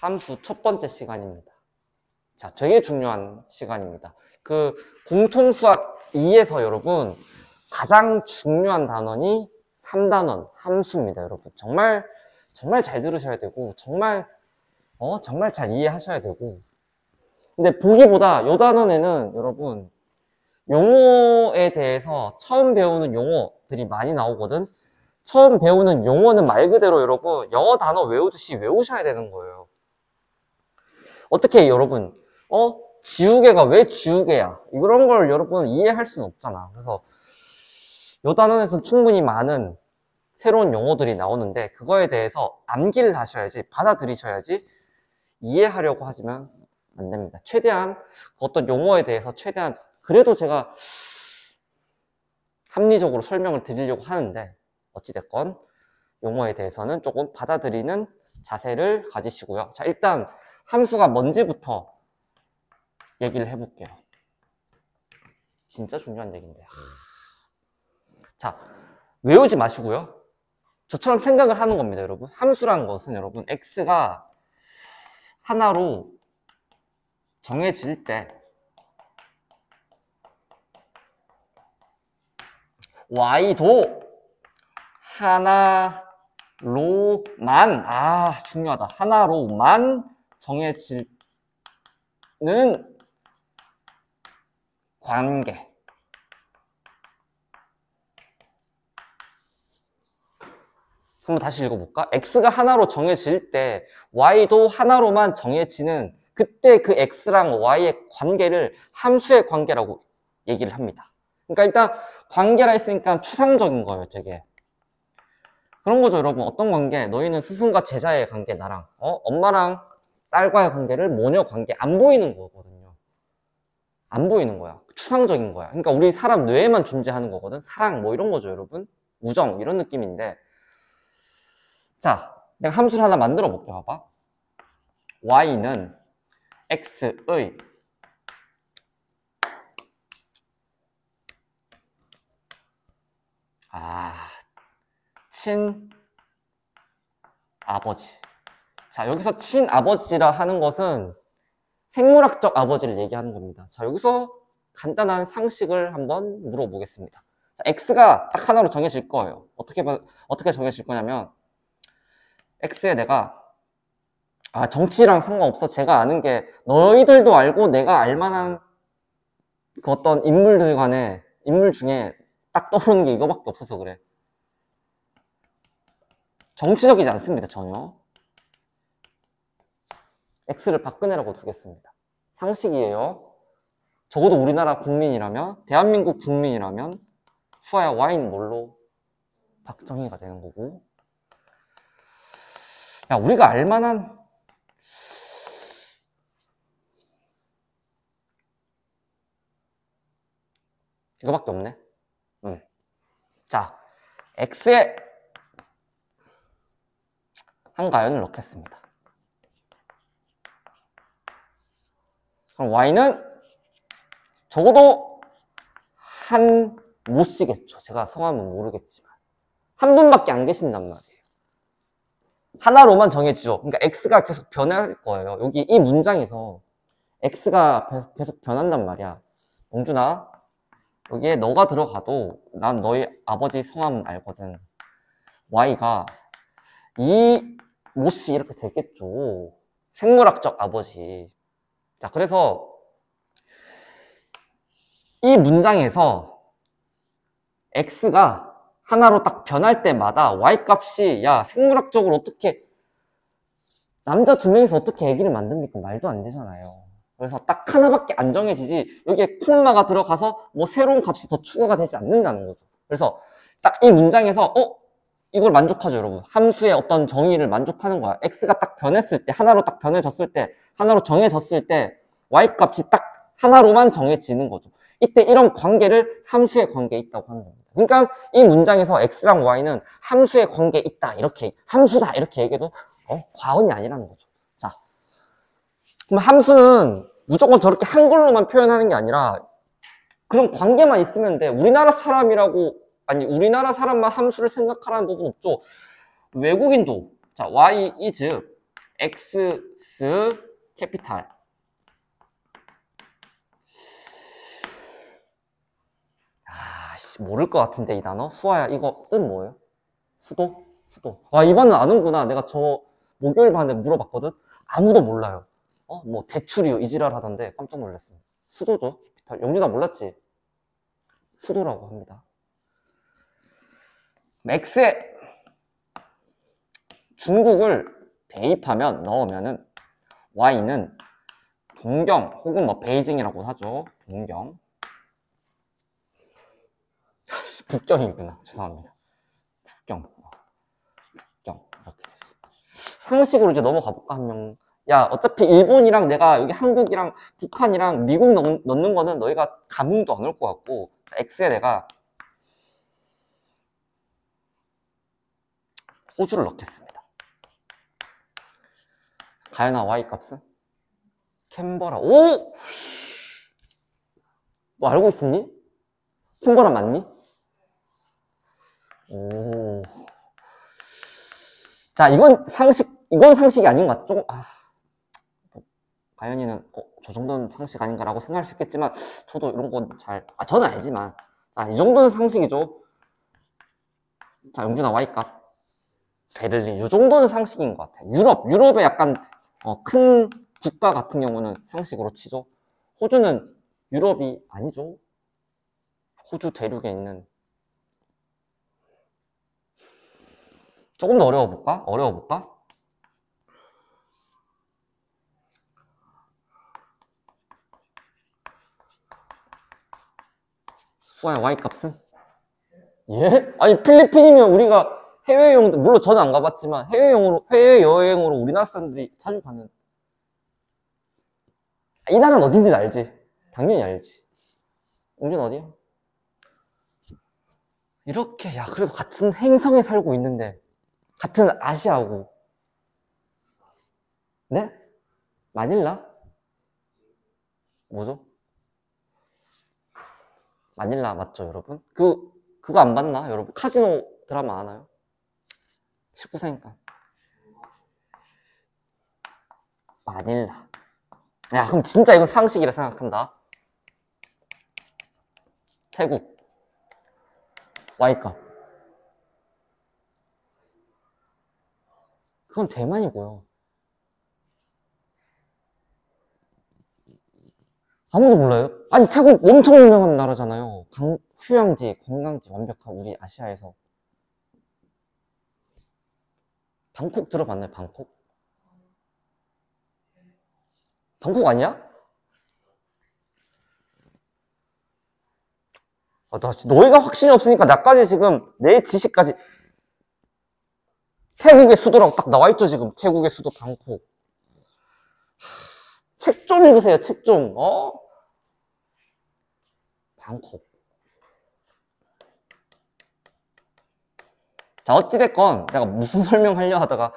함수 첫 번째 시간입니다. 자, 되게 중요한 시간입니다. 그 공통수학 2에서 여러분 가장 중요한 단원이 3단원 함수입니다. 여러분 정말 잘 들으셔야 되고 정말 잘 이해하셔야 되고, 근데 보기보다 이 단원에는 여러분 용어에 대해서 처음 배우는 용어들이 많이 나오거든. 처음 배우는 용어는 말 그대로 여러분 영어 단어 외우듯이 외우셔야 되는 거예요. 어떻게 여러분 지우개가 왜 지우개야? 이런 걸 여러분 이해할 수는 없잖아. 그래서 이 단원에서 충분히 많은 새로운 용어들이 나오는데 그거에 대해서 암기를 하셔야지, 받아들이셔야지. 이해하려고 하시면 안 됩니다. 최대한 어떤 용어에 대해서 최대한 그래도 제가 합리적으로 설명을 드리려고 하는데 어찌됐건 용어에 대해서는 조금 받아들이는 자세를 가지시고요. 자, 일단 함수가 뭔지부터 얘기를 해볼게요. 진짜 중요한 얘기인데. 자, 외우지 마시고요. 저처럼 생각을 하는 겁니다, 여러분. 함수란 것은 여러분 x가 하나로 정해질 때 y도 하나로만, 중요하다. 하나로만 정해지는 관계. 한번 다시 읽어볼까? x가 하나로 정해질 때 y도 하나로만 정해지는, 그때 그 x랑 y의 관계를 함수의 관계라고 얘기를 합니다. 그러니까 일단 관계라 했으니까 추상적인 거예요, 되게. 그런 거죠, 여러분. 어떤 관계? 너희는 스승과 제자의 관계, 나랑 엄마랑 딸과의 관계를 모녀 관계. 안 보이는 거거든요. 안 보이는 거야. 추상적인 거야. 그러니까 우리 사람 뇌에만 존재하는 거거든. 사랑 뭐 이런 거죠, 여러분. 우정 이런 느낌인데, 자, 내가 함수를 하나 만들어 볼게. 봐봐. y는 x의 친아버지. 자, 여기서 친아버지라 하는 것은 생물학적 아버지를 얘기하는 겁니다. 자, 여기서 간단한 상식을 한번 물어보겠습니다. 자, x가 딱 하나로 정해질 거예요. 어떻게 정해질 거냐면, x에 내가 정치랑 상관없어. 제가 아는 게 너희들도 알고 내가 알만한 그 어떤 인물 중에 딱 떠오르는 게 이거밖에 없어서 그래. 정치적이지 않습니다, 전혀. x를 박근혜라고 두겠습니다. 상식이에요. 적어도 우리나라 국민이라면, 대한민국 국민이라면 수아야 y는 뭘로? 박정희가 되는 거고. 야, 우리가 알만한 이거밖에 없네. 자, x에 한가연을 넣겠습니다. 그럼 y는 적어도 한 모씨겠죠. 제가 성함은 모르겠지만 한 분밖에 안 계신단 말이에요. 하나로만 정해지죠. 그러니까 x가 계속 변할 거예요. 여기 이 문장에서 x가 계속 변한단 말이야. 영준아, 여기에 너가 들어가도 난 너희 아버지 성함은 알거든. y가 이 모씨 이렇게 되겠죠. 생물학적 아버지. 자, 그래서 이 문장에서 x가 하나로 딱 변할 때마다 y 값이, 야, 생물학적으로 어떻게 남자 두 명이서 어떻게 아기를 만듭니까? 말도 안 되잖아요. 그래서 딱 하나밖에 안 정해지지 여기에 콤마가 들어가서 뭐 새로운 값이 더 추가가 되지 않는다는 거죠. 그래서 딱 이 문장에서 이걸 만족하죠, 여러분. 함수의 어떤 정의를 만족하는 거야. x가 딱 변했을 때, 하나로 딱 변해졌을 때, 하나로 정해졌을 때 y 값이 딱 하나로만 정해지는 거죠. 이때 이런 관계를 함수의 관계에 있다고 하는 겁니다. 그러니까 이 문장에서 x랑 y는 함수의 관계에 있다, 이렇게, 함수다 이렇게 얘기해도 과언이 아니라는 거죠. 자, 그럼 함수는 무조건 저렇게 한글로만 표현하는 게 아니라 그런 관계만 있으면 돼. 우리나라 사람만 함수를 생각하라는 법은 없죠. 외국인도, 자, y is X 캐피탈. 모를 것 같은데 이 단어? 수아야 이거 뜻 뭐예요? 수도? 수도. 와 이번은 아는구나. 내가 저 목요일 반에 물어봤거든? 아무도 몰라요. 뭐 대출이요 이지랄 하던데 깜짝 놀랐습니다. 수도죠 캐피탈. 영준아 몰랐지? 수도라고 합니다. X에 중국을 대입하면 넣으면은 Y는 동경 혹은 뭐 베이징이라고 하죠. 동경. 북경이구나. 죄송합니다. 북경. 북경. 이렇게 됐어. 상식으로 이제 넘어가 볼까, 한 명. 야, 어차피 일본이랑 내가 여기 한국이랑 북한이랑 미국 넣는 거는 너희가 감흥도 안 올 것 같고, X에 내가 호주를 넣겠습니다. 가연아, Y 값은? 캔버라. 오! 너 알고 있었니? 캔버라 맞니? 오. 자, 이건 상식이 아닌 것 같죠? 가연이는, 저 정도는 상식 아닌가라고 생각할 수 있겠지만, 저도 이런 건 저는 알지만, 자, 이 정도는 상식이죠. 자, 영준아, Y값. 베를린. 이 정도는 상식인 것 같아. 유럽의 약간, 큰 국가 같은 경우는 상식으로 치죠. 호주는 유럽이 아니죠. 호주 대륙에 있는. 조금 더 어려워볼까? 수아의 Y값은? 예? 아니, 필리핀이면 우리가 해외여행, 물론 저는 안 가봤지만, 해외여행으로 우리나라 사람들이 자주 가는. 이 나라는 어딘지 알지? 당연히 알지. 용준 어디야? 이렇게, 야, 그래도 같은 행성에 살고 있는데, 같은 아시아고. 네? 마닐라? 뭐죠? 마닐라 맞죠, 여러분? 그거 안 봤나, 여러분? 카지노 드라마 아나요? 19세니까. 마닐라. 야, 그럼 진짜 이건 상식이라 생각한다. 태국. Y값. 그건 대만이고요. 아무도 몰라요? 아니, 태국 엄청 유명한 나라잖아요. 휴양지, 관광지 완벽한 우리 아시아에서. 방콕 들어봤나요? 방콕? 방콕 아니야? 너희가 확신이 없으니까 나까지 지금 내 지식까지 태국의 수도라고 딱 나와있죠 지금. 태국의 수도 방콕. 책 좀 읽으세요. 책 좀. 방콕. 자, 어찌됐건 내가 무슨 설명하려 하다가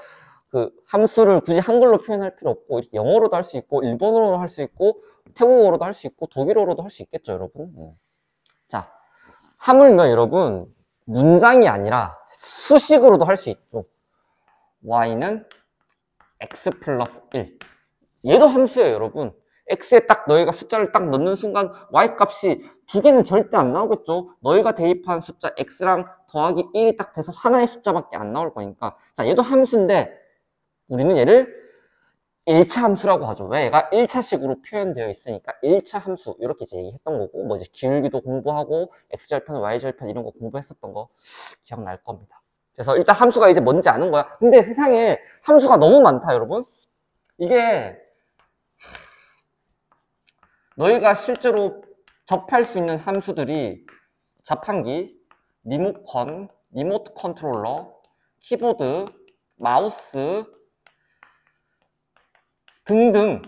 그 함수를 굳이 한글로 표현할 필요 없고 이렇게 영어로도 할 수 있고 일본어로도 할 수 있고 태국어로도 할 수 있고 독일어로도 할 수 있겠죠 여러분. 자, 하물며 여러분 문장이 아니라 수식으로도 할 수 있죠. y는 x 플러스 1. 얘도 함수예요 여러분. x에 딱 너희가 숫자를 딱 넣는 순간 y 값이 두 개는 절대 안 나오겠죠. 너희가 대입한 숫자 x랑 더하기 1이 딱 돼서 하나의 숫자밖에 안 나올 거니까. 자, 얘도 함수인데 우리는 얘를 1차 함수라고 하죠. 왜? 얘가 1차식으로 표현되어 있으니까 1차 함수 이렇게 이제 얘기했던 거고, 뭐 이제 기울기도 공부하고 x절편, y절편 이런 거 공부했었던 거 기억날 겁니다. 그래서 일단 함수가 이제 뭔지 아는 거야. 근데 세상에 함수가 너무 많다 여러분. 이게 너희가 실제로 접할 수 있는 함수들이 자판기, 리모컨, 리모트 컨트롤러, 키보드, 마우스 등등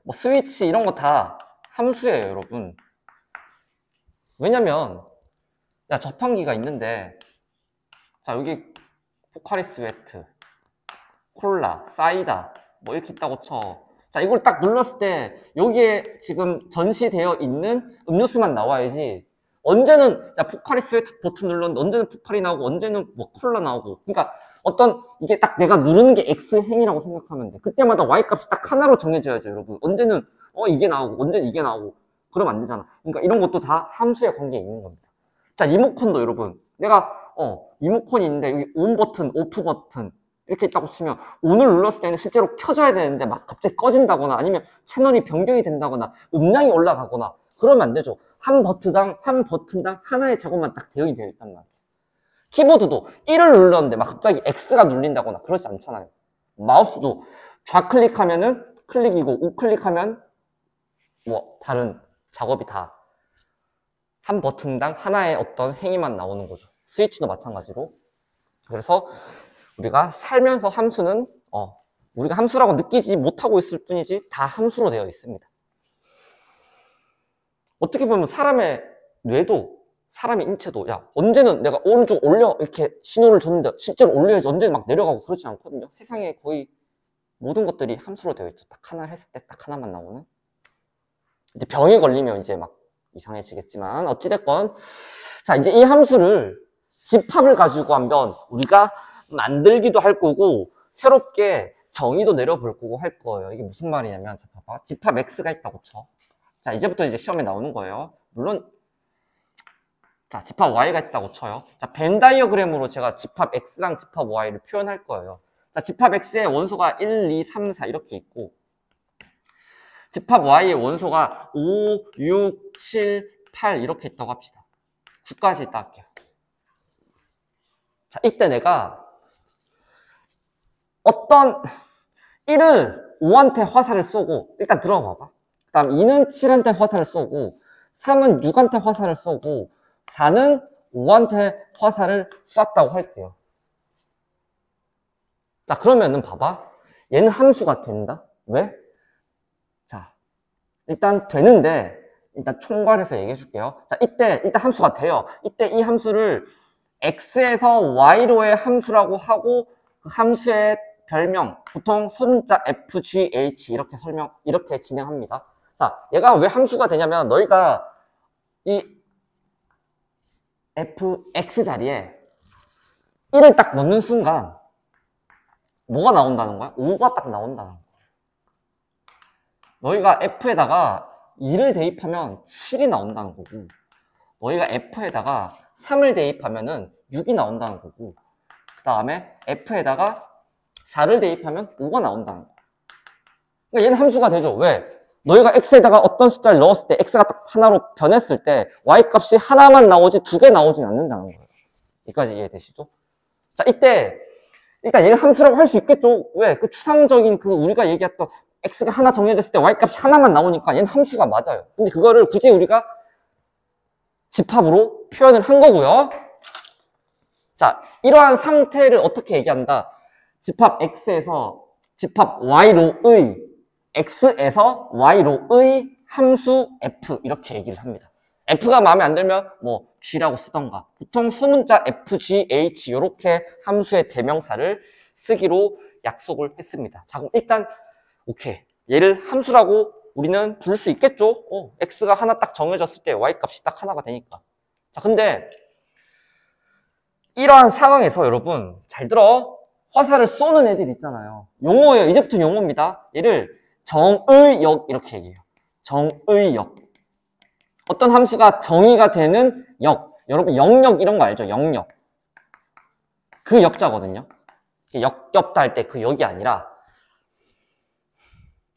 뭐 스위치 이런 거 다 함수예요 여러분. 왜냐면 야 자판기가 있는데 자 여기 포카리 스웨트, 콜라, 사이다 뭐 이렇게 있다고 쳐. 자 이걸 딱 눌렀을 때 여기에 지금 전시되어 있는 음료수만 나와야지 언제는 야 포카리 스웨트 버튼 눌렀는데 언제는 포카리 나오고 언제는 뭐 콜라 나오고. 그러니까 어떤 이게 딱 내가 누르는 게 x 행이라고 생각하면 돼. 그때마다 y 값이 딱 하나로 정해져야죠, 여러분. 언제는 이게 나오고 언제는 이게 나오고 그러면 안 되잖아. 그러니까 이런 것도 다 함수의 관계에 있는 겁니다. 자, 리모컨도 여러분, 내가 리모컨이 있는데 여기 온 버튼, 오프 버튼 이렇게 있다고 치면 ON을 눌렀을 때는 실제로 켜져야 되는데 막 갑자기 꺼진다거나 아니면 채널이 변경이 된다거나 음량이 올라가거나 그러면 안 되죠. 한 버튼당 하나의 작업만 딱 대응이 되어 있단 말이에요. 키보드도 1을 눌렀는데 막 갑자기 X가 눌린다거나 그러지 않잖아요. 마우스도 좌클릭하면은 클릭이고 우클릭하면 뭐 다른 작업이 다 한 버튼당 하나의 어떤 행위만 나오는 거죠. 스위치도 마찬가지로. 그래서 우리가 살면서 함수는 우리가 함수라고 느끼지 못하고 있을 뿐이지 다 함수로 되어 있습니다. 어떻게 보면 사람의 뇌도 사람의 인체도 언제는 내가 오른쪽 올려 이렇게 신호를 줬는데 실제로 올려야지 언제는 막 내려가고 그렇지 않거든요. 세상에 거의 모든 것들이 함수로 되어 있죠. 딱 하나 했을 때 딱 하나만 나오는. 이제 병에 걸리면 이제 막 이상해지겠지만 어찌됐건 자, 이제 이 함수를 집합을 가지고 한번 우리가 만들기도 할 거고 새롭게 정의도 내려볼 거고 할 거예요. 이게 무슨 말이냐면 자, 봐봐. 집합 x가 있다고 쳐. 자, 이제부터 이제 시험에 나오는 거예요. 물론 자, 집합 y가 있다고 쳐요. 자, 벤 다이어그램으로 제가 집합 x랑 집합 y를 표현할 거예요. 자, 집합 x의 원소가 1, 2, 3, 4 이렇게 있고 집합 y의 원소가 5, 6, 7, 8 이렇게 있다고 합시다. 9까지 있다 할게요. 자, 이때 내가 어떤 1을 5한테 화살을 쏘고 일단 들어봐봐. 그 다음 2는 7한테 화살을 쏘고 3은 6한테 화살을 쏘고 4는 5한테 화살을 쐈다고 할게요. 자, 그러면은 봐봐. 얘는 함수가 된다. 왜? 자, 일단 되는데 일단 총괄해서 얘기해 줄게요. 자, 이때 일단 함수가 돼요. 이때 이 함수를 x에서 y로의 함수라고 하고 그 함수의 별명 보통 소문자 fgh 이렇게 진행합니다. 자, 얘가 왜 함수가 되냐면 너희가 이 fx 자리에 1을 딱 넣는 순간 뭐가 나온다는 거야? 5가 딱 나온다는 거야. 너희가 f에다가 2를 대입하면 7이 나온다는 거고 너희가 f에다가 3을 대입하면은 6이 나온다는 거고 그 다음에 f에다가 4를 대입하면 5가 나온다는 거야. 그러니까 얘는 함수가 되죠. 왜? 너희가 x에다가 어떤 숫자를 넣었을 때 x가 딱 하나로 변했을 때 y 값이 하나만 나오지 두 개 나오진 않는다는 거예요. 여기까지 이해되시죠? 자, 이때 일단 얘를 함수라고 할 수 있겠죠. 왜? 그 추상적인 그 우리가 얘기했던 x가 하나 정해졌을 때 y 값이 하나만 나오니까 얘는 함수가 맞아요. 근데 그거를 굳이 우리가 집합으로 표현을 한 거고요. 자, 이러한 상태를 어떻게 얘기한다? 집합 x에서 집합 y로의 x에서 y로의 함수 f 이렇게 얘기를 합니다. f가 마음에 안 들면 뭐 g라고 쓰던가 보통 소문자 fgh 이렇게 함수의 대명사를 쓰기로 약속을 했습니다. 자, 그럼 일단 오케이, 얘를 함수라고 우리는 부를 수 있겠죠. x가 하나 딱 정해졌을 때 y 값이 딱 하나가 되니까. 자, 근데 이러한 상황에서 여러분 잘 들어. 화살을 쏘는 애들 있잖아요. 용어예요. 이제부터 용어입니다. 얘를 정의역 이렇게 얘기해요. 정의역. 어떤 함수가 정의가 되는 역. 여러분 영역 이런 거 알죠? 영역. 그 역자거든요. 역겹다 할 때 그 역이 아니라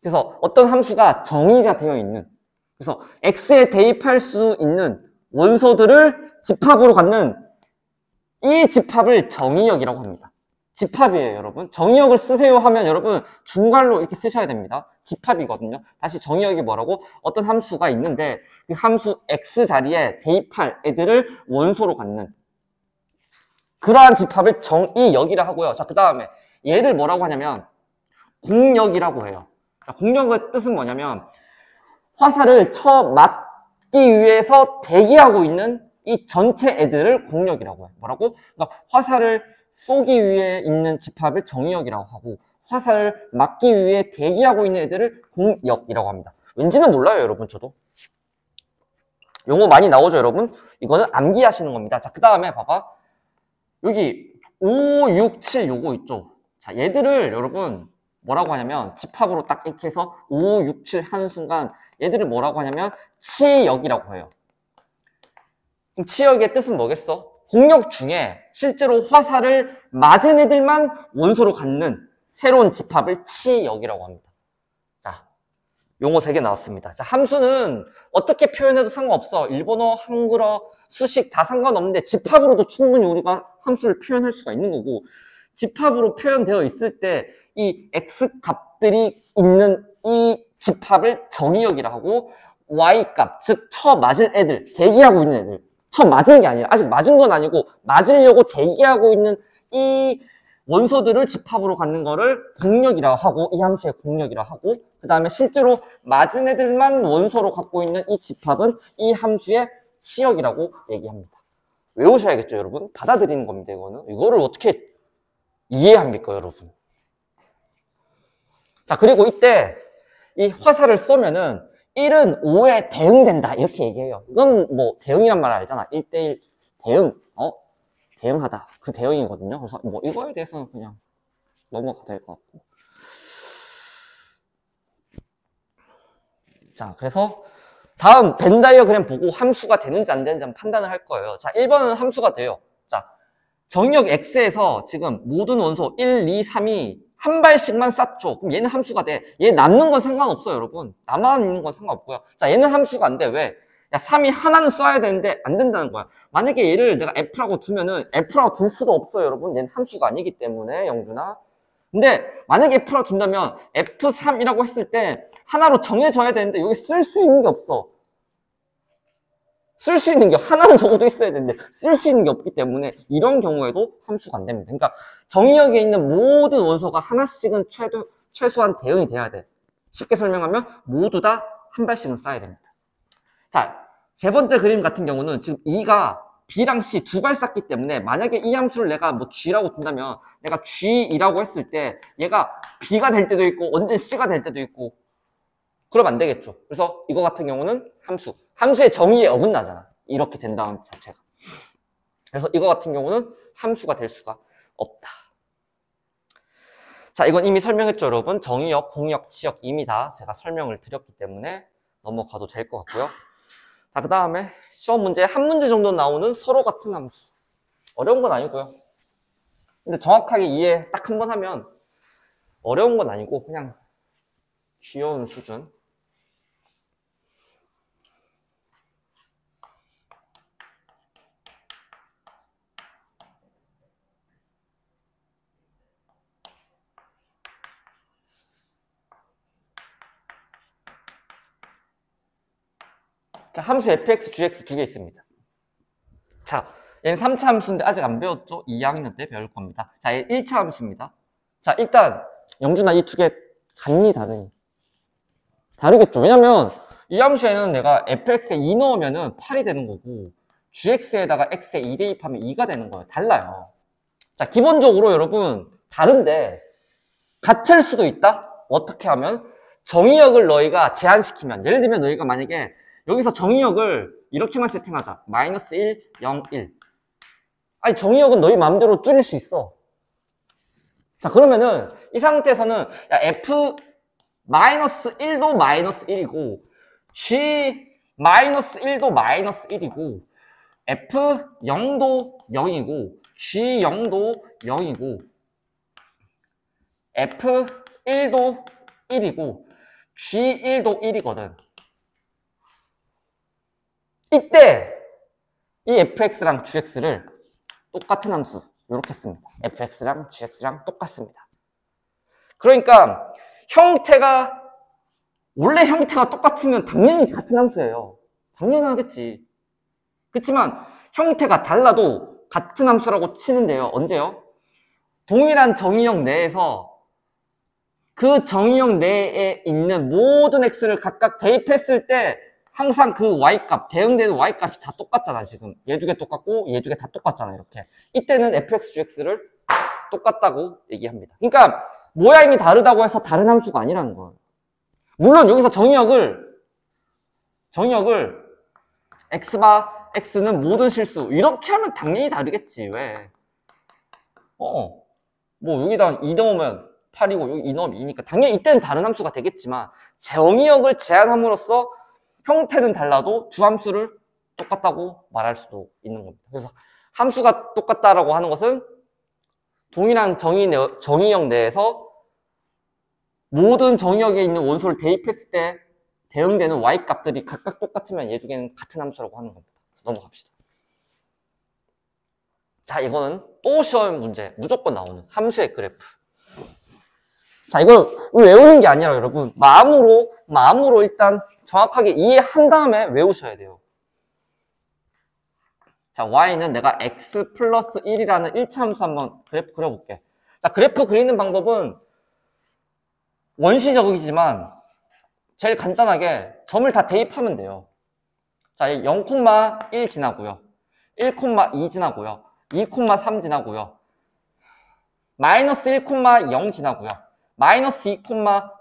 그래서 어떤 함수가 정의가 되어 있는 그래서 x에 대입할 수 있는 원소들을 집합으로 갖는 이 집합을 정의역이라고 합니다. 집합이에요, 여러분. 정의역을 쓰세요 하면 여러분 중괄로 이렇게 쓰셔야 됩니다. 집합이거든요. 다시 정의역이 뭐라고? 어떤 함수가 있는데 그 함수 x 자리에 대입할 애들을 원소로 갖는 그러한 집합을 정의역이라 하고요. 자, 그 다음에 얘를 뭐라고 하냐면 공역이라고 해요. 자, 공역의 뜻은 뭐냐면 화살을 쳐 맞기 위해서 대기하고 있는 이 전체 애들을 공역이라고 해요. 뭐라고? 그러니까 화살을 쏘기 위해 있는 집합을 정의역이라고 하고 화살을 맞기 위해 대기하고 있는 애들을 공역이라고 합니다. 왠지는 몰라요, 여러분. 저도 용어 많이 나오죠, 여러분. 이거는 암기하시는 겁니다. 자, 그 다음에 봐봐. 여기 5, 6, 7 요거 있죠. 자, 얘들을 여러분 뭐라고 하냐면 집합으로 딱 이렇게 해서 5, 6, 7 하는 순간 얘들을 뭐라고 하냐면 치역이라고 해요. 그럼 치역의 뜻은 뭐겠어? 공역 중에 실제로 화살을 맞은 애들만 원소로 갖는 새로운 집합을 치역이라고 합니다. 자, 용어 3개 나왔습니다. 자, 함수는 어떻게 표현해도 상관없어. 일본어, 한글어, 수식 다 상관없는데 집합으로도 충분히 우리가 함수를 표현할 수가 있는 거고, 집합으로 표현되어 있을 때 이 x 값들이 있는 이 집합을 정의역이라 하고, y 값, 즉 쳐 맞을 애들, 대기하고 있는 애들, 쳐 맞은 게 아니라 아직 맞은 건 아니고 맞으려고 대기하고 있는 이 원소들을 집합으로 갖는 거를 공역이라고 하고, 이 함수의 공역이라고 하고, 그 다음에 실제로 맞은 애들만 원소로 갖고 있는 이 집합은 이 함수의 치역이라고 얘기합니다. 외우셔야겠죠, 여러분? 받아들이는 겁니다, 이거는. 이거를 어떻게 이해합니까, 여러분? 자, 그리고 이때 이 화살을 쏘면은 1은 5에 대응된다, 이렇게 얘기해요. 이건 뭐 대응이란 말 알잖아. 1대1 대응, 대응하다. 그 대응이거든요. 그래서 뭐 이거에 대해서는 그냥 넘어가도 될 것 같고. 자, 그래서 다음 벤 다이어그램 보고 함수가 되는지 안 되는지 한번 판단을 할 거예요. 자, 1번은 함수가 돼요. 자, 정의역 X에서 지금 모든 원소 1, 2, 3이 한 발씩만 쌌죠. 그럼 얘는 함수가 돼. 얘 남는 건 상관없어요, 여러분. 남아 있는 건 상관없고요. 자, 얘는 함수가 안 돼. 왜? 야, 3이 하나는 써야 되는데 안 된다는 거야. 만약에 얘를 내가 F라고 두면은 F라고 둘 수도 없어요, 여러분. 얘는 함수가 아니기 때문에, 영준아. 근데 만약에 F라고 둔다면 F3이라고 했을 때 하나로 정해져야 되는데 여기 쓸 수 있는 게 없어. 쓸 수 있는 게 하나는 적어도 있어야 되는데 쓸 수 있는 게 없기 때문에 이런 경우에도 함수가 안 됩니다. 그러니까 정의역에 있는 모든 원소가 하나씩은 최소한 대응이 돼야 돼. 쉽게 설명하면 모두 다 한 발씩은 쌓아야 됩니다. 자, 세 번째 그림 같은 경우는 지금 2가 B랑 C 두 발 쌓기 때문에 만약에 이 함수를 내가 뭐 G라고 둔다면 내가 G2라고 했을 때 얘가 B가 될 때도 있고 언제 C가 될 때도 있고 그러면 안 되겠죠. 그래서 이거 같은 경우는 함수의 정의에 어긋나잖아. 이렇게 된다는 자체가. 그래서 이거 같은 경우는 함수가 될 수가 없다. 자, 이건 이미 설명했죠, 여러분. 정의역, 공역, 치역 이미 다 제가 설명을 드렸기 때문에 넘어가도 될 것 같고요. 자, 그 다음에 시험 문제 한 문제 정도 나오는 서로 같은 함수. 어려운 건 아니고요. 근데 정확하게 이해 딱 한 번 하면 어려운 건 아니고 그냥 귀여운 수준. 자, 함수 fx, gx 두 개 있습니다. 자, 얘는 3차 함수인데 아직 안 배웠죠? 2학년 때 배울 겁니다. 자, 얘 1차 함수입니다. 자, 일단 영준아 이 두 개 간이 다르니? 다르겠죠? 왜냐면 이 함수에는 내가 fx에 2 넣으면은 8이 되는 거고 gx에다가 x에 2 대입하면 2가 되는 거예요. 달라요. 자, 기본적으로 여러분 다른데 같을 수도 있다? 어떻게 하면? 정의역을 너희가 제한시키면 예를 들면 너희가 만약에 여기서 정의역을 이렇게만 세팅하자. 마이너스 1, 0, 1. 아니 정의역은 너희 마음대로 줄일 수 있어. 자, 그러면은 이 상태에서는 야, f 마이너스 1도 마이너스 1이고 g 마이너스 1도 마이너스 1이고 f 0도 0이고 g 0도 0이고 f 1도 1이고 g 1도 1이거든. 이때 이 fx랑 gx를 똑같은 함수 이렇게 씁니다. fx랑 gx랑 똑같습니다. 그러니까 형태가 원래 형태가 똑같으면 당연히 같은 함수예요. 당연하겠지. 그렇지만 형태가 달라도 같은 함수라고 치는데요. 언제요? 동일한 정의역 내에서 그 정의역 내에 있는 모든 x를 각각 대입했을 때 항상 그 y값, 대응되는 y값이 다 똑같잖아, 지금. 얘 두 개 똑같고, 얘 두 개 다 똑같잖아, 이렇게. 이때는 fx, gx를 똑같다고 얘기합니다. 그러니까, 모양이 다르다고 해서 다른 함수가 아니라는 거예요. 물론 여기서 정의역을 x바 x는 모든 실수, 이렇게 하면 당연히 다르겠지, 왜? 뭐 여기다 2 넣으면 8이고 여기 2 넣으면 2니까 당연히 이때는 다른 함수가 되겠지만 정의역을 제한함으로써 형태는 달라도 두 함수를 똑같다고 말할 수도 있는 겁니다. 그래서 함수가 똑같다라고 하는 것은 동일한 정의역 내에서 모든 정의역에 있는 원소를 대입했을 때 대응되는 y 값들이 각각 똑같으면 얘 중에는 같은 함수라고 하는 겁니다. 넘어갑시다. 자, 이거는 또 시험 문제 무조건 나오는 함수의 그래프. 자, 이걸 외우는 게 아니라 여러분 마음으로 일단 정확하게 이해한 다음에 외우셔야 돼요. 자, y는 내가 x 플러스 1이라는 1차 함수 한번 그래프 그려볼게. 자, 그래프 그리는 방법은 원시적이지만 제일 간단하게 점을 다 대입하면 돼요. 자, 0,1 지나고요. 1,2 지나고요. 2,3 지나고요. 마이너스 1,0 지나고요. 마이너스 2,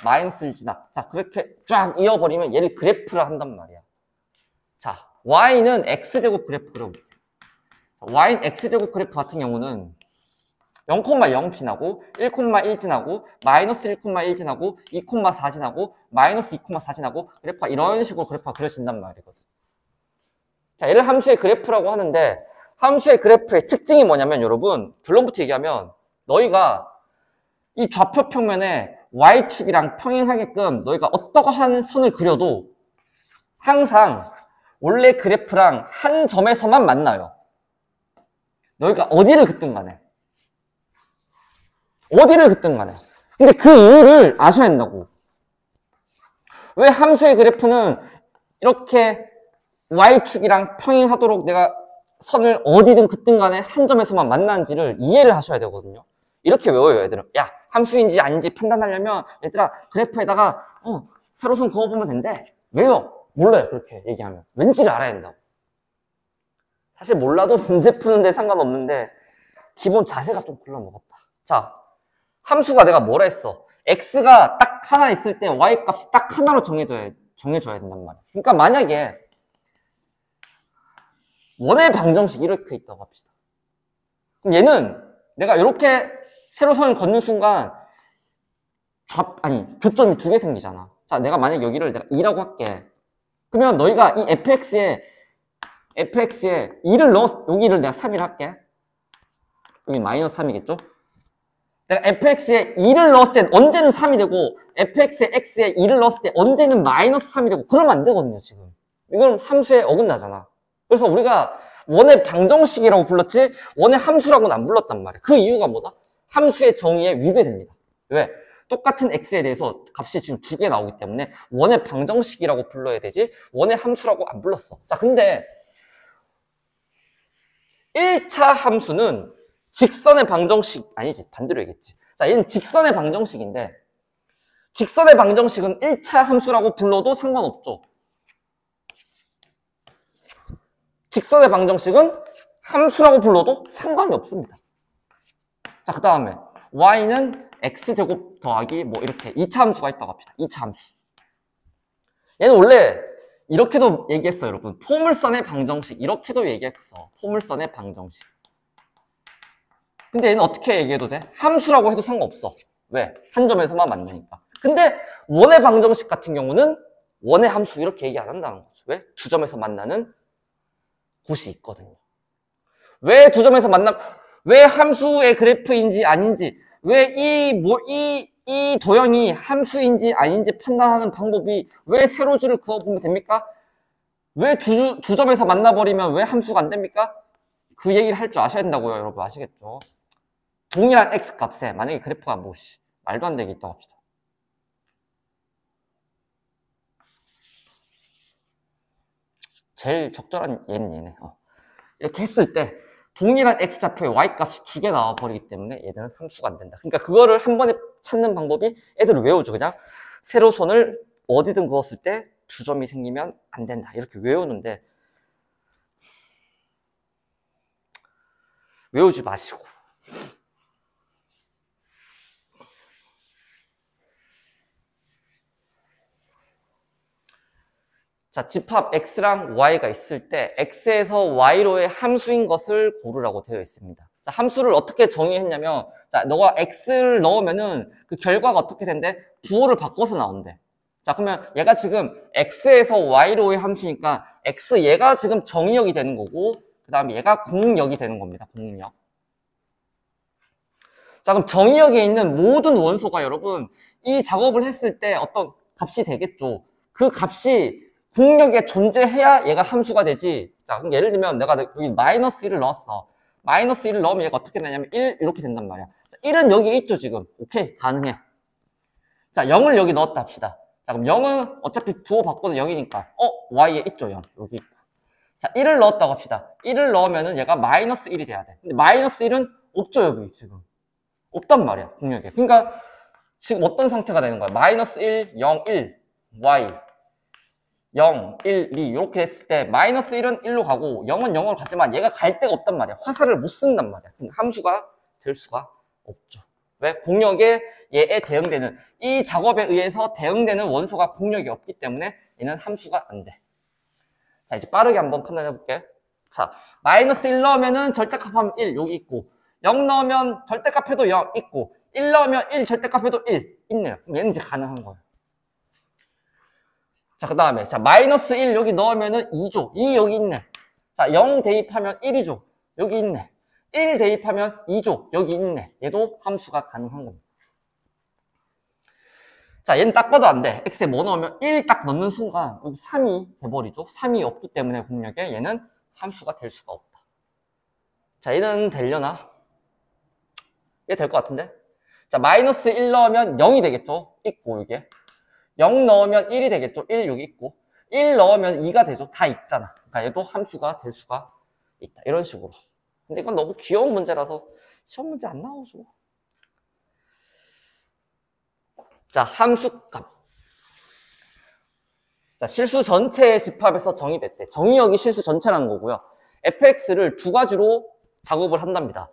마이너스 1 지나. 자, 그렇게 쫙 이어버리면 얘를 그래프를 한단 말이야. 자, y는 x제곱 그래프 그려볼게요. y는 x제곱 그래프 같은 경우는 0,0 지나고 1,1 지나고 마이너스 1,1 지나고 2,4 지나고 마이너스 2,4 지나고 그래프가 이런 식으로 그래프가 그려진단 말이거든. 자, 얘를 함수의 그래프라고 하는데 함수의 그래프의 특징이 뭐냐면 여러분 결론부터 얘기하면 너희가 이 좌표 평면에 y축이랑 평행하게끔 너희가 어떠한 선을 그려도 항상 원래 그래프랑 한 점에서만 만나요. 너희가 어디를 긋든 간에. 근데 그 이유를 아셔야 된다고. 왜 함수의 그래프는 이렇게 y축이랑 평행하도록 내가 선을 어디든 긋든 간에 한 점에서만 만나는지를 이해를 하셔야 되거든요. 이렇게 외워요, 얘들은. 야, 함수인지 아닌지 판단하려면 얘들아 그래프에다가 세로선 그어보면 된대. 왜요? 몰라요, 그렇게 얘기하면. 왠지를 알아야 된다고. 사실 몰라도 문제 푸는데 상관없는데 기본 자세가 좀 글러먹었다. 자, 함수가 내가 뭐라 했어? x가 딱 하나 있을 때 y 값이 딱 하나로 정해줘야 된단 말이야. 그러니까 만약에 원의 방정식 이렇게 있다고 합시다. 그럼 얘는 내가 이렇게 세로선을 걷는 순간 교점이 두 개 생기잖아. 자, 내가 만약 여기를 내가 2라고 할게. 그러면 너희가 이 fx에 2를 여기를 내가 3이라 할게. 여기 마이너스 3이겠죠? 내가 fx에 2를 넣었을 땐 언제는 3이 되고 fx에 x에 2를 넣었을 때 언제는 마이너스 3이 되고 그러면 안 되거든요, 지금. 이건 함수에 어긋나잖아. 그래서 우리가 원의 방정식이라고 불렀지 원의 함수라고는 안 불렀단 말이야. 그 이유가 뭐다? 함수의 정의에 위배됩니다. 왜? 똑같은 x에 대해서 값이 지금 두 개 나오기 때문에 원의 방정식이라고 불러야 되지 원의 함수라고 안 불렀어. 자, 근데 1차 함수는 직선의 방정식 아니지, 반대로 얘기했지. 자, 얘는 직선의 방정식인데 직선의 방정식은 1차 함수라고 불러도 상관없죠. 직선의 방정식은 함수라고 불러도 상관이 없습니다. 자, 그 다음에 y는 x제곱 더하기 뭐 이렇게 2차 함수가 있다고 합시다. 2차 함수. 얘는 원래 이렇게도 얘기했어요, 여러분. 포물선의 방정식 이렇게도 얘기했어. 포물선의 방정식. 근데 얘는 어떻게 얘기해도 돼? 함수라고 해도 상관없어. 왜? 한 점에서만 만나니까. 근데 원의 방정식 같은 경우는 원의 함수 이렇게 얘기 안 한다는 거죠. 왜? 두 점에서 만나는 곳이 있거든요. 왜 두 점에서 왜 함수의 그래프인지 아닌지, 왜 이 도형이 함수인지 아닌지 판단하는 방법이 왜 세로줄을 그어보면 됩니까? 왜 두 점에서 만나버리면 왜 함수가 안 됩니까? 그 얘기를 할 줄 아셔야 된다고요, 여러분. 아시겠죠? 동일한 x 값에 만약에 그래프가 뭐 말도 안 되게 있다고 합시다. 제일 적절한 얘네. 이렇게 했을 때 동일한 x좌표에 y값이 두 개 나와버리기 때문에 얘들은 함수가 안 된다. 그러니까 그거를 한 번에 찾는 방법이 애들을 외워줘. 그냥 세로선을 어디든 그었을 때 두 점이 생기면 안 된다. 이렇게 외우는데 외우지 마시고 자, 집합 x랑 y가 있을 때 x에서 y로의 함수인 것을 고르라고 되어 있습니다. 자, 함수를 어떻게 정의했냐면, 자, 너가 x를 넣으면은 그 결과가 어떻게 된대? 부호를 바꿔서 나온대. 자, 그러면 얘가 지금 x에서 y로의 함수니까 x 얘가 지금 정의역이 되는 거고, 그 다음에 얘가 공역이 되는 겁니다. 공역. 자, 그럼 정의역에 있는 모든 원소가 여러분 이 작업을 했을 때 어떤 값이 되겠죠. 그 값이 공역에 존재해야 얘가 함수가 되지. 자, 그럼 예를 들면 내가 여기 마이너스 1을 넣었어. 마이너스 1을 넣으면 얘가 어떻게 되냐면 1 이렇게 된단 말이야. 자, 1은 여기 있죠 지금. 오케이, 가능해. 자, 0을 여기 넣었다 합시다. 자, 그럼 0은 어차피 부호 바꿔도 0이니까 y에 있죠 0. 여기 있고. 자, 1을 넣었다고 합시다. 1을 넣으면은 얘가 마이너스 1이 돼야 돼. 근데 마이너스 1은 없죠 여기 지금. 없단 말이야 공역에. 그러니까 지금 어떤 상태가 되는 거야? 마이너스 1, 0, 1, y 0, 1, 2 이렇게 했을 때 마이너스 1은 1로 가고 0은 0으로 가지만 얘가 갈 데가 없단 말이야. 화살을 못 쓴단 말이야. 함수가 될 수가 없죠. 왜? 공역에 얘에 대응되는 이 작업에 의해서 대응되는 원소가 공역이 없기 때문에 얘는 함수가 안 돼. 자, 이제 빠르게 한번 판단해 볼게. 자, 마이너스 1 넣으면은 절대값하면 1 여기 있고 0 넣으면 절대값해도 0 있고 1 넣으면 1 절대값해도 1 있네요. 그럼 얘는 이제 가능한 거예요. 자, 그 다음에 자 마이너스 1 여기 넣으면은 2죠. 2 여기 있네. 자, 0 대입하면 1이죠. 여기 있네. 1 대입하면 2죠. 여기 있네. 얘도 함수가 가능한 겁니다. 자, 얘는 딱 봐도 안 돼. x에 뭐 넣으면 1 딱 넣는 순간 여기 3이 돼버리죠. 3이 없기 때문에 공역에 얘는 함수가 될 수가 없다. 자, 얘는 되려나? 얘 될 것 같은데? 자, 마이너스 1 넣으면 0이 되겠죠? 있고, 이게. 0 넣으면 1이 되겠죠? 1 여기 있고. 1 넣으면 2가 되죠? 다 있잖아. 그러니까 얘도 함수가 될 수가 있다. 이런 식으로. 근데 이건 너무 귀여운 문제라서 시험 문제 안 나오죠. 자, 함수값. 자, 실수 전체의 집합에서 정의됐대. 정의역이 실수 전체라는 거고요. fx를 두 가지로 작업을 한답니다.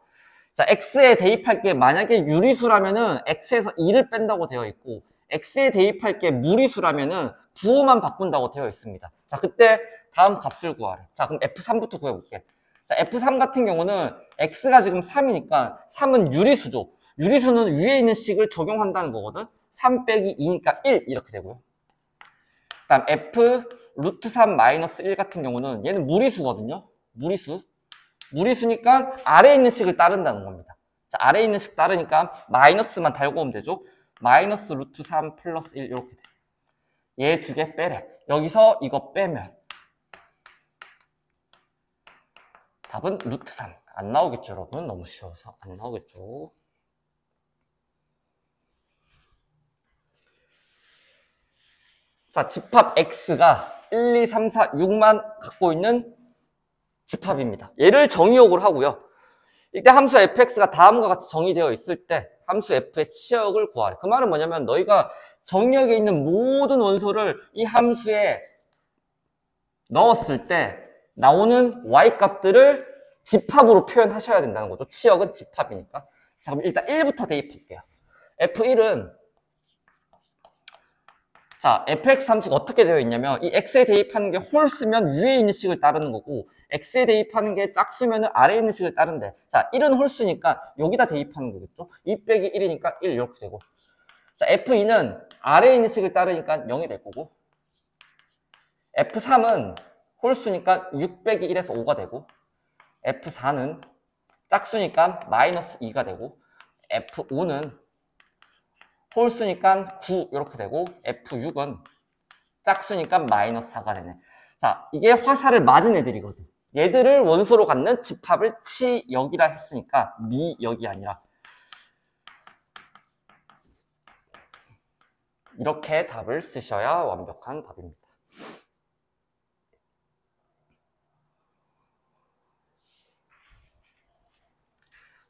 자, x에 대입할 게 만약에 유리수라면은 x에서 2를 뺀다고 되어 있고 x에 대입할 게 무리수라면은 부호만 바꾼다고 되어 있습니다. 자, 그때 다음 값을 구하래. 자, 그럼 f3부터 구해볼게. 자, f3 같은 경우는 x가 지금 3이니까 3은 유리수죠. 유리수는 위에 있는 식을 적용한다는 거거든. 3 빼기 2니까 1 이렇게 되고요. 그 다음 f 루트 3 마이너스 1 같은 경우는 얘는 무리수거든요. 무리수니까 아래에 있는 식을 따른다는 겁니다. 자, 아래에 있는 식 따르니까 마이너스만 달고 오면 되죠. 마이너스 루트 3 플러스 1 이렇게 돼. 얘 두 개 빼래. 여기서 이거 빼면 답은 루트 3. 안 나오겠죠, 여러분? 너무 쉬워서 안 나오겠죠. 자, 집합 x가 1, 2, 3, 4, 6만 갖고 있는 집합입니다. 얘를 정의역으로 하고요. 이때 함수 fx가 다음과 같이 정의되어 있을 때 함수 f의 치역을 구하래. 그 말은 뭐냐면 너희가 정의역에 있는 모든 원소를 이 함수에 넣었을 때 나오는 y값들을 집합으로 표현하셔야 된다는 거죠. 치역은 집합이니까. 자, 그럼 일단 1부터 대입할게요. f1은 자, fx 함수가 어떻게 되어 있냐면 이 x에 대입하는 게 홀수면 위에 있는 식을 따르는 거고 x에 대입하는 게 짝수면 아래에 있는 식을 따른대. 자, 1은 홀수니까 여기다 대입하는 거겠죠. 2 빼기 1이니까 1 이렇게 되고 자, f2는 아래에 있는 식을 따르니까 0이 될 거고 f3은 홀수니까 6 빼기 1에서 5가 되고 f4는 짝수니까 마이너스 2가 되고 f5는 홀수니까 9 이렇게 되고 F6은 짝수니까 마이너스 4가 되네. 자, 이게 화살을 맞은 애들이거든. 얘들을 원소로 갖는 집합을 치역이라 했으니까 미역이 아니라 이렇게 답을 쓰셔야 완벽한 답입니다.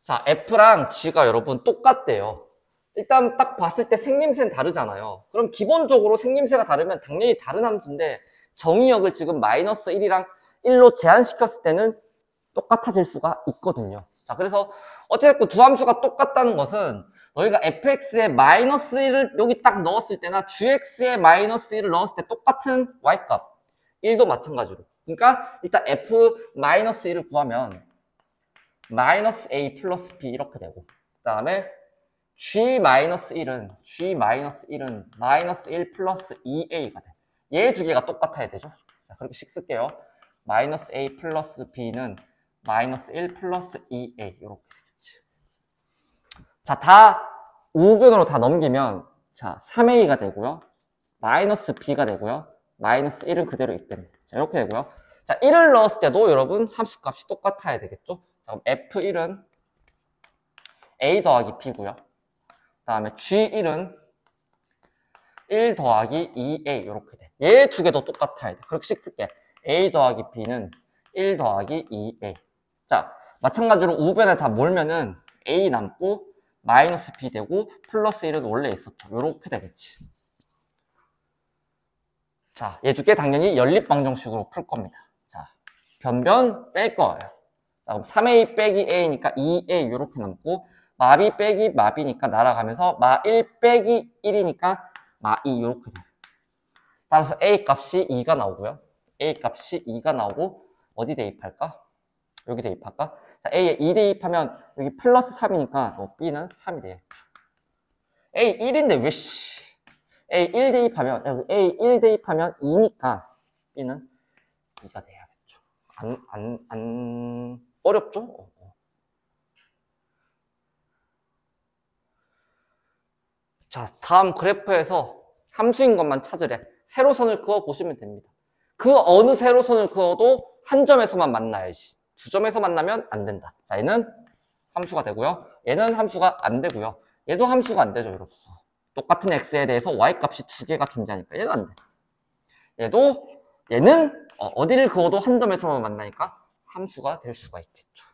자, F랑 G가 여러분 똑같대요. 일단 딱 봤을 때 생김새는 다르잖아요. 그럼 기본적으로 생김새가 다르면 당연히 다른 함수인데 정의역을 지금 마이너스 1이랑 1로 제한시켰을 때는 똑같아질 수가 있거든요. 자, 그래서 어쨌든 두 함수가 똑같다는 것은 너희가 fx에 마이너스 1을 여기 딱 넣었을 때나 gx에 마이너스 1을 넣었을 때 똑같은 y값 1도 마찬가지로. 그러니까 일단 f 마이너스 1을 구하면 마이너스 A 플러스 B 이렇게 되고, 그 다음에 G-1은 마이너스 1 플러스 2A가 돼. 얘 두 개가 똑같아야 되죠. 자, 그렇게 식 쓸게요. 마이너스 A 플러스 B는 마이너스 1 플러스 2A 이렇게 되겠지. 자, 다 우변으로 다 넘기면 자 3A가 되고요. 마이너스 B가 되고요. 마이너스 1은 그대로 있겠네. 자, 이렇게 되고요. 자, 1을 넣었을 때도 여러분 함수값이 똑같아야 되겠죠. 자, 그럼 F1은 A 더하기 B고요. 그 다음에 G1은 1 더하기 2A 이렇게 돼. 얘 두 개도 똑같아야 돼. 그렇게 식 쓸게. A 더하기 B는 1 더하기 2A. 자, 마찬가지로 우변에 다 몰면은 A 남고 마이너스 B 되고 플러스 1은 원래 있었죠. 이렇게 되겠지. 자, 얘 두 개 당연히 연립방정식으로 풀 겁니다. 자, 변변 뺄 거예요. 자, 그럼 3A 빼기 A니까 2A 이렇게 남고 마2 빼기 마2니까 날아가면서 마1 빼기 1이니까 마2 이렇게 돼요. 따라서 A 값이 2가 나오고요. A 값이 2가 나오고 어디 대입할까? 여기 대입할까? 자, A에 2 대입하면 여기 플러스 3이니까 B는 3이 돼. A 1인데 왜 씨? A 1 대입하면 여기 A 1 대입하면 2니까 B는 2가 돼야겠죠. 안 어렵죠? 자, 다음 그래프에서 함수인 것만 찾으래. 세로선을 그어 보시면 됩니다. 그 어느 세로선을 그어도 한 점에서만 만나야지. 두 점에서 만나면 안 된다. 자, 얘는 함수가 되고요. 얘는 함수가 안 되고요. 얘도 함수가 안 되죠, 여러분. 똑같은 x에 대해서 y 값이 두 개가 존재하니까 얘가 안 돼. 얘는 어디를 그어도 한 점에서만 만나니까 함수가 될 수가 있겠죠.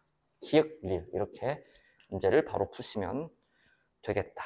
기역, 리을 이렇게 문제를 바로 푸시면 되겠다.